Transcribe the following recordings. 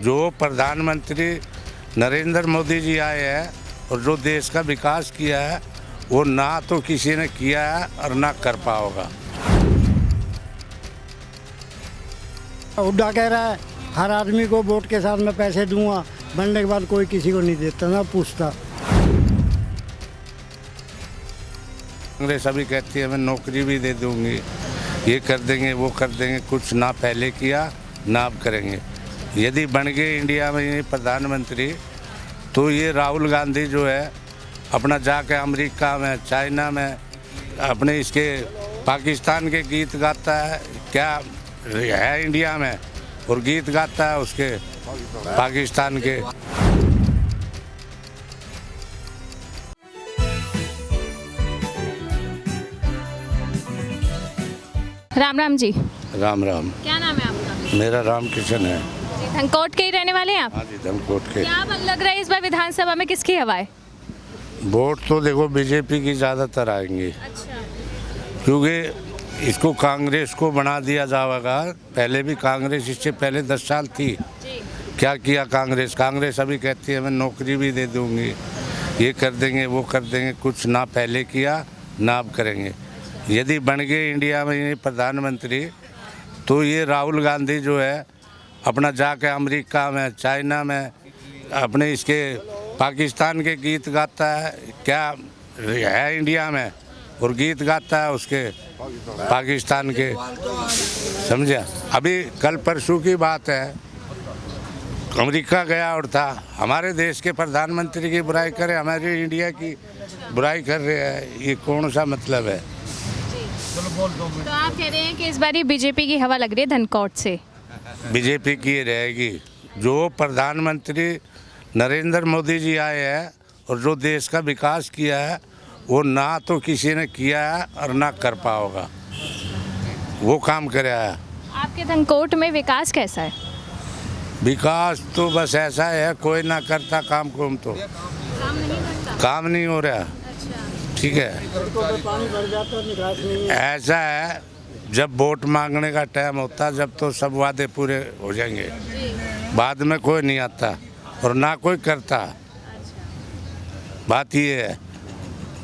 जो प्रधानमंत्री नरेंद्र मोदी जी आए हैं और जो देश का विकास किया है वो ना तो किसी ने किया है और ना कर पाओगा। हुड्डा कह रहा है हर आदमी को वोट के साथ मैं पैसे दूंगा, बनने के बाद कोई किसी को नहीं देता ना पूछता। कांग्रेस अभी कहती है मैं नौकरी भी दे दूंगी, ये कर देंगे वो कर देंगे, कुछ ना पहले किया ना अब करेंगे। यदि बन गए इंडिया में ये प्रधानमंत्री तो ये राहुल गांधी जो है अपना जाके अमेरिका में, चाइना में, अपने इसके पाकिस्तान के गीत गाता है, क्या है इंडिया में, और गीत गाता है उसके पाकिस्तान के। राम राम जी। राम राम। क्या नाम है आपका? मेरा राम किशन है। धनकोट के ही रहने वाले हैं आप? हाँ जी, धनकोट के। क्या लग रहा है इस बार विधानसभा में किसकी हवा है? वोट तो देखो बीजेपी की ज़्यादातर आएंगी। अच्छा। क्योंकि इसको कांग्रेस को बना दिया जाएगा। पहले भी कांग्रेस इससे पहले 10 साल थी। जी। क्या किया कांग्रेस? कांग्रेस अभी कहती है मैं नौकरी भी दे दूंगी, ये कर देंगे वो कर देंगे, कुछ ना पहले किया ना अब करेंगे। यदि बन गए इंडिया में ये प्रधानमंत्री तो ये राहुल गांधी जो है अपना जाके अमेरिका में, चाइना में, अपने इसके पाकिस्तान के गीत गाता है, क्या है इंडिया में, और गीत गाता है उसके पाकिस्तान के। समझा? अभी कल परसों की बात है, अमेरिका गया और था, हमारे देश के प्रधानमंत्री की बुराई करे, हमारे इंडिया की बुराई कर रहे हैं, ये कौन सा मतलब है? तो आप कह रहे हैं कि इस बार ही बीजेपी की हवा लग रही है धनकोट से? बीजेपी की रहेगी। जो प्रधानमंत्री नरेंद्र मोदी जी आए हैं और जो देश का विकास किया है वो ना तो किसी ने किया है और ना कर पाओगा, वो काम कराया है। आपके धनकोट में विकास कैसा है? विकास तो बस ऐसा है, कोई ना करता काम को, हम तो काम नहीं करता। काम नहीं हो रहा। अच्छा। ठीक है, ऐसा है जब वोट मांगने का टाइम होता जब तो सब वादे पूरे हो जाएंगे, बाद में कोई नहीं आता और ना कोई करता। बात ये है,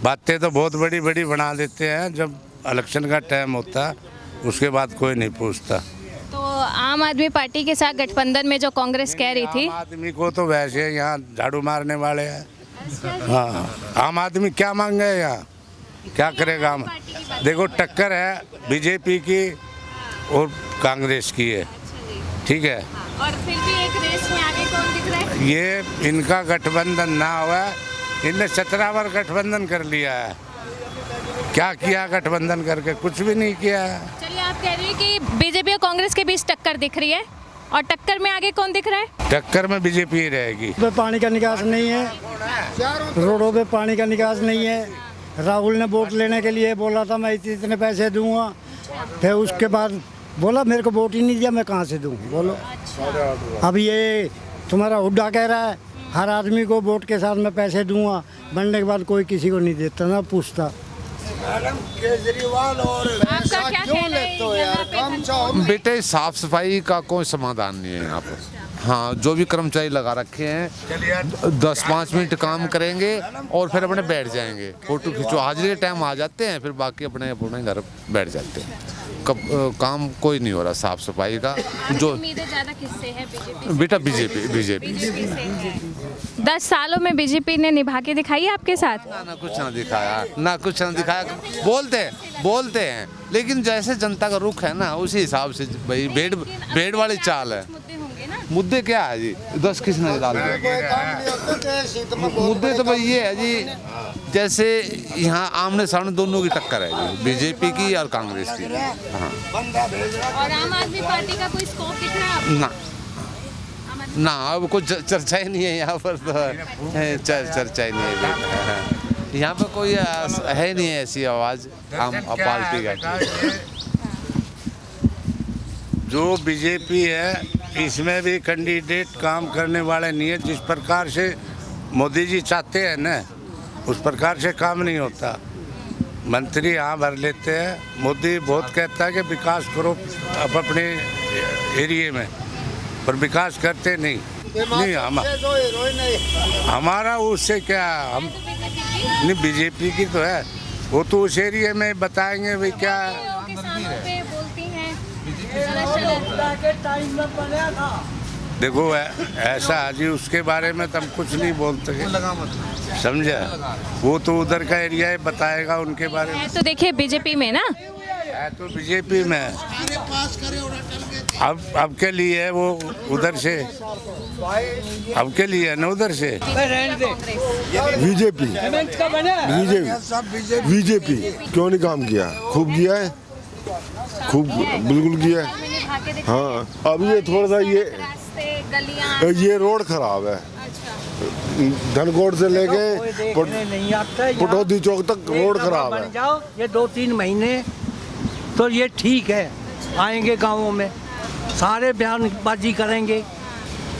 बातें तो बहुत बड़ी बड़ी बना देते हैं, जब इलेक्शन का टाइम होता उसके बाद कोई नहीं पूछता। तो आम आदमी पार्टी के साथ गठबंधन में जो कांग्रेस कह रही थी, आम आदमी को तो वैसे यहाँ झाड़ू मारने वाले हैं। हाँ, आम आदमी क्या मांगे यहाँ, क्या करेगा? हम देखो टक्कर है बीजेपी की और कांग्रेस की है, ठीक है। और फिर भी एक रेस में आगे कौन दिख रहा है? ये इनका गठबंधन ना हुआ, इनने 17 बार गठबंधन कर लिया है। क्या किया गठबंधन करके? कुछ भी नहीं किया है। चलिए, आप कह रही है कि बीजेपी और कांग्रेस के बीच टक्कर दिख रही है, और टक्कर में आगे कौन दिख रहा है? टक्कर में बीजेपी ही रहेगी। पानी का निकास नहीं है, रोडों पे पानी का निकास नहीं है। राहुल ने वोट लेने के लिए बोला था मैं इतने पैसे दूंगा, फिर उसके बाद बोला मेरे को वोट ही नहीं दिया, मैं कहाँ से दूँ बोलो। अब ये तुम्हारा हुड्डा कह रहा है हर आदमी को वोट के साथ मैं पैसे दूंगा, बनने के बाद कोई किसी को नहीं देता ना पूछता। केजरीवाल और आपका क्या कहना है यहाँ पे धनकोट में? बेटे साफ सफाई का कोई समाधान नहीं है यहाँ पर। हाँ, जो भी कर्मचारी लगा रखे हैं 10-5 मिनट काम करेंगे और फिर अपने बैठ जाएंगे, फोटो खींचो, हाजिरी के टाइम आ जाते हैं, फिर बाकी अपने अपने घर बैठ जाते हैं। काम कोई नहीं हो रहा साफ सफाई का। जो उम्मीदें ज़्यादा किससे है? बीजेपी? बेटा बीजेपी 10 सालों में बीजेपी ने निभा के दिखाई है आपके साथ? ना कुछ ना दिखाया। बोलते हैं लेकिन जैसे जनता का रुख है ना उसी हिसाब से भाई भेड़ वाली चाल है। मुद्दे क्या है जी? 10 किसने डाल दिया? मुद्दे तो भाई ये है जी, जैसे यहाँ आमने सामने दोनों की टक्कर है जी, बीजेपी की और कांग्रेस की। हाँ। और आम आदमी पार्टी का कोई स्कोप दिख रहा है? ना अब कोई चर्चा ही नहीं है यहाँ पर, तो चर्चा ही नहीं है यहाँ पर, कोई है नहीं है ऐसी आवाज़ आम पार्टी का। जो बीजेपी है इसमें भी कैंडिडेट काम करने वाले नहीं है। जिस प्रकार से मोदी जी चाहते हैं ना उस प्रकार से काम नहीं होता। मंत्री यहाँ भर लेते हैं, मोदी बहुत कहता है कि विकास करो अब अपने एरिए में, पर विकास करते नहीं। नहीं हमारा उससे क्या, हम नहीं बीजेपी की तो है, वो तो उस एरिया में बताएंगे भाई क्या। देखो ऐसा जी, उसके बारे में तो हम कुछ नहीं बोलते, समझा। वो तो उधर का एरिया है, बताएगा उनके बारे में। तो देखिए बीजेपी में ना, है तो बीजेपी में, अब के लिए है वो उधर से, अब के लिए है ना उधर से। बीजेपी बीजेपी क्यों नहीं काम किया? खूब किया है, खूब बिल्कुल किया है। हाँ, अब ये थोड़ा सा ये रोड खराब है। धनकोट से लेके पटौदी चौक तक रोड खराब है। जाओ ये 2-3 महीने तो ये ठीक है, आएंगे गाँवों में सारे बयानबाजी करेंगे,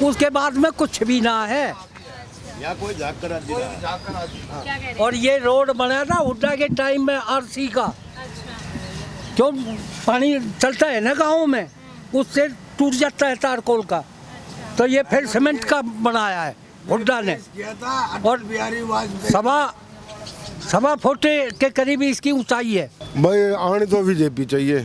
उसके बाद में कुछ भी ना है। या कोई जाग करा दिया। और ये रोड बना था हुड्डा के टाइम में आरसी का, क्यों पानी चलता है ना गाँव में, उससे टूट जाता है तारकोल का, तो ये फिर सीमेंट का बनाया है हुड्डा ने। और सवा फुट के करीब इसकी ऊंचाई है। भाई आने तो बीजेपी चाहिए,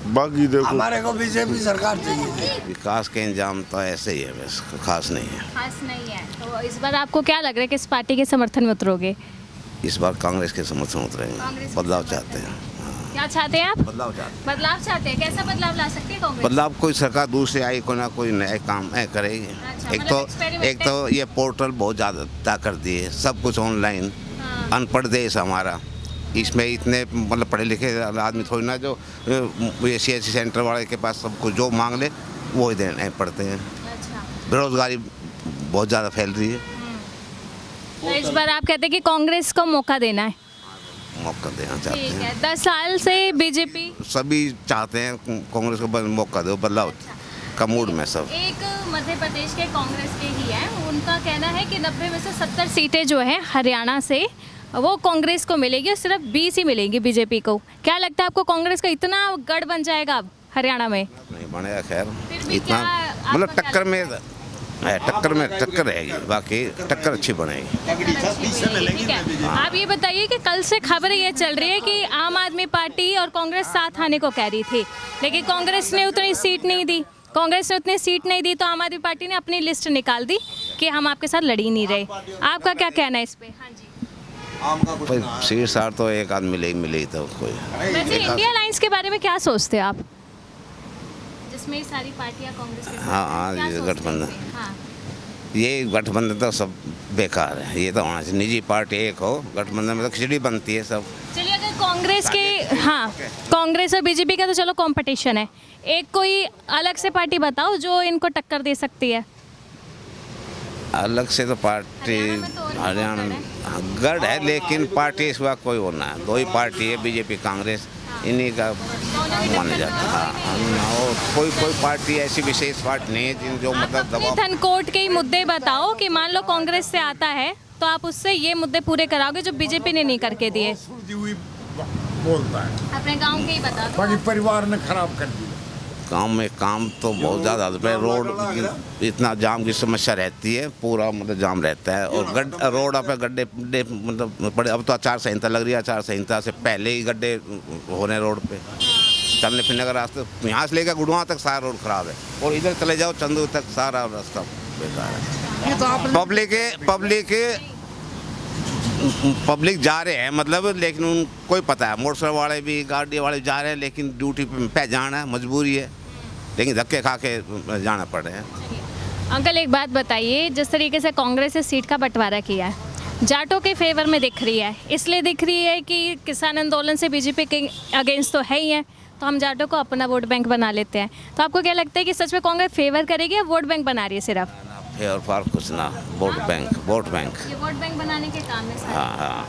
बाकी देखो हमारे को बीजेपी सरकार चाहिए। विकास के इंजाम तो ऐसे ही है, बस खास नहीं है। खास नहीं है। तो इस बार आपको क्या लग रहा है, किस पार्टी के समर्थन में उतरोगे? इस बार कांग्रेस के समर्थन उतरेंगे, बदलाव चाहते हैं। क्या चाहते हैं आप? बदलाव चाहते हैं। बदलाव चाहते हैं। कैसा बदलाव ला सकती है कांग्रेस? बदलाव, कोई सरकार दूर से आई, कोई ना कोई नए काम करेगी। अच्छा, एक तो ये पोर्टल बहुत ज़्यादा कर दिए, सब कुछ ऑनलाइन। अनपढ़ देश हमारा, इसमें इतने मतलब पढ़े लिखे आदमी थोड़ी ना जो ये CHC सेंटर वाले के पास सब कुछ जो मांग ले वो ही देने पड़ते हैं। बेरोजगारी बहुत ज़्यादा फैल रही है। तो इस बार आप कहते हैं कि कांग्रेस को मौका देना है? मौका देना चाहते ठीक हैं। है। 10 साल से बीजेपी, सभी चाहते हैं कांग्रेस को मौका दो, बदलाव का मूड में सब। एक मध्य प्रदेश के कांग्रेस के ही है, उनका कहना है कि 90 में से 70 सीटें जो है हरियाणा से वो कांग्रेस को मिलेगी और सिर्फ 20 ही मिलेंगी बीजेपी को। क्या लगता है आपको, कांग्रेस का इतना गढ़ बन जाएगा अब हरियाणा में? नहीं बनेगा, खैर फिर भी इतना क्या मतलब आपका टक्कर में टक्कर रहेगी, बाकी टक्कर अच्छी बनेगी। ठीक है। आप ये बताइए कि कल से खबरें ये चल रही है कि आम आदमी पार्टी और कांग्रेस साथ आने को कह रही थी, लेकिन कांग्रेस ने उतनी सीट नहीं दी। कांग्रेस ने उतनी सीट नहीं दी तो आम आदमी पार्टी ने अपनी लिस्ट निकाल दी कि हम आपके साथ लड़ ही नहीं रहे। आपका क्या कहना है इस पे? हाँ जी, सीट सार तो एक आध मिलेगी तो कोई। वैसे इंडिया अलायंस के बारे में क्या सोचते हैं आप, जिसमें सारी पार्टियां कांग्रेस के साथ हैं? हाँ, क्या ये सोचते गठबंधन। हैं? हाँ। ये गठबंधन तो सब बेकार है, ये तो होना चाहिए निजी पार्टी एक हो, गठबंधन में तो खिचड़ी बनती है सब। चलिए, अगर कांग्रेस के, हाँ कांग्रेस और बीजेपी का तो चलो कंपटीशन है, एक कोई अलग से पार्टी बताओ जो इनको टक्कर दे सकती है। अलग से तो पार्टी हरियाणा में गढ़ है, लेकिन पार्टी इस बार कोई होना है, 2 ही पार्टी है, बीजेपी कांग्रेस, इन्हीं का माना जाता है। हाँ, और कोई पार्टी ऐसी विशेष पार्टी नहीं है जिन जो मतलब दबाव। धनकोट के ही मुद्दे बताओ कि मान लो कांग्रेस से आता है तो आप उससे ये मुद्दे पूरे कराओगे जो बीजेपी ने नहीं करके दिए। बोलता है अपने गांव के ही बता दो। बाकी परिवार ने खराब कर दिया। गाँव में काम तो बहुत ज़्यादा, रोड इतना जाम की समस्या रहती है, पूरा मतलब जाम रहता है। और रोड पे गड्ढे मतलब बड़े, अब तो आचार संहिता लग रही है, आचार संहिता से पहले ही गड्ढे हो रहे हैं रोड पे। चलने फिरने का रास्ता यहाँ से लेकर गुड़वा तक सारा रोड खराब है, और इधर चले जाओ चंदू तक सारा रास्ता बेकार है। पब्लिक जा रहे हैं मतलब, लेकिन उनको ही पता है, मोटरसाइकिल वाले भी गाड़ी वाले जा रहे हैं, लेकिन ड्यूटी पे जाना है, मजबूरी है, लेकिन धक्के खा के जाना पड़ रहे हैं। अंकल एक बात बताइए, जिस तरीके से कांग्रेस ने सीट का बंटवारा किया है, जाटों के फेवर में दिख रही है, इसलिए दिख रही है कि किसान आंदोलन से बीजेपी के अगेंस्ट तो है ही है, तो हम जाटों को अपना वोट बैंक बना लेते हैं। तो आपको क्या लगता है कि सच में कांग्रेस फेवर करेगी या वोट बैंक बना रही है सिर्फ? फेवर फार कुछ ना, वोट बैंक ये वोट बैंक बनाने के काम है सारे। हाँ।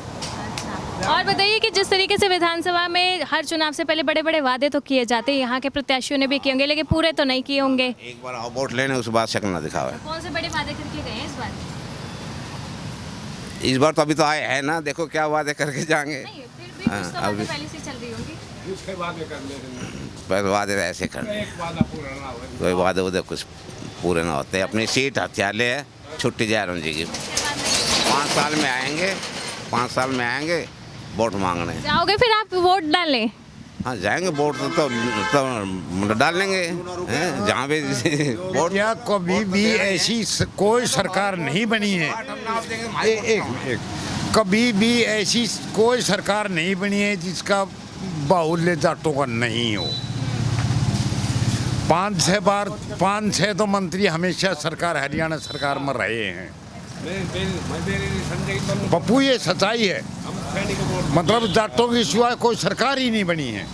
अच्छा, और बताइए कि जिस तरीके से विधानसभा में हर चुनाव से पहले बड़े बड़े वादे तो किए जाते हैं, यहाँ के प्रत्याशियों ने भी किए होंगे, लेकिन पूरे तो नहीं किए होंगे। एक बार आओ वोट लेने, उस बाद शक्ल ना दिखावे। कौन से बड़े वादे करके गए हैं इस बार? इस बार तो अभी तो आए हैं ना, देखो क्या वादे करके जाएंगे। नहीं, फिर भी कुछ तो बातें पहले से चल रही होंगी। पहले वादे ऐसे करने, कोई वादे उधर कुछ पूरे ना होते। अपनी सीट हथियार ले है, छुट्टी जयराम जी की। 5 साल में आएंगे, 5 साल में आएंगे वोट मांगने। जाओगे फिर आप वोट डालने? हाँ जाएंगे वोट तो डाल लेंगे हैं, जहाँ भी वोट। या कभी भी ऐसी कोई सरकार नहीं बनी है, एक कभी भी ऐसी कोई सरकार नहीं बनी है जिसका बाहुल्य जाटों का नहीं हो। 5-6 तो मंत्री हमेशा सरकार, हरियाणा सरकार में रहे हैं। पप्पू ये सच्चाई है, मतलब जाटों की सिवाय कोई सरकार ही नहीं बनी है।